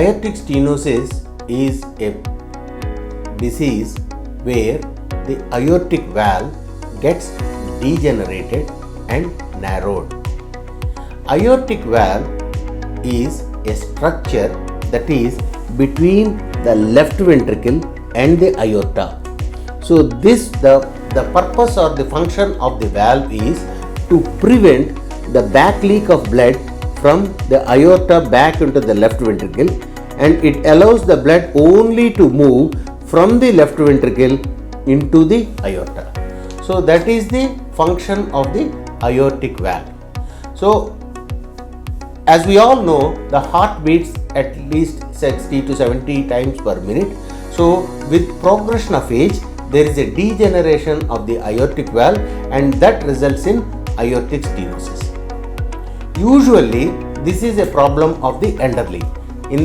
Aortic stenosis is a disease where the aortic valve gets degenerated and narrowed. Aortic valve is a structure that is between the left ventricle and the aorta. So the purpose or the function of the valve is to prevent the back leak of blood from the aorta back into the left ventricle, and it allows the blood only to move from the left ventricle into the aorta. So that is the function of the aortic valve. So as we all know, the heart beats at least 60 to 70 times per minute. So with progression of age, there is a degeneration of the aortic valve, and that results in aortic stenosis. Usually this is a problem of the elderly. In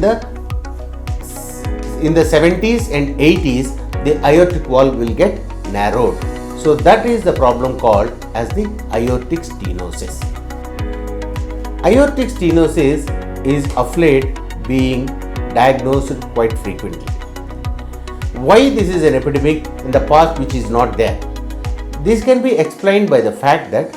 the 70s and 80s, the aortic valve will get narrowed. So that is the problem called as the aortic stenosis. Aortic stenosis is of late being diagnosed quite frequently. Why this is an epidemic in the past which is not there? This can be explained by the fact that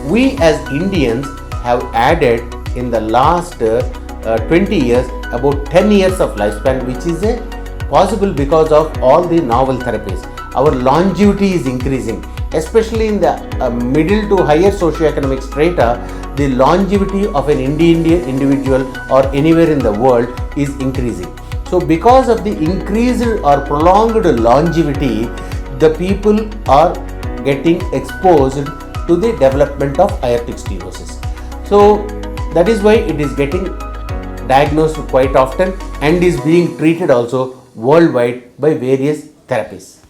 we as Indians have added in the last 20 years about 10 years of lifespan, which is possible because of all the novel therapies. Our longevity is increasing, especially in the middle to higher socioeconomic strata. The longevity of an Indian individual or anywhere in the world is increasing. So because of the increased or prolonged longevity, the people are getting exposed to the development of aortic stenosis. So that is why it is getting diagnosed quite often and is being treated also worldwide by various therapies.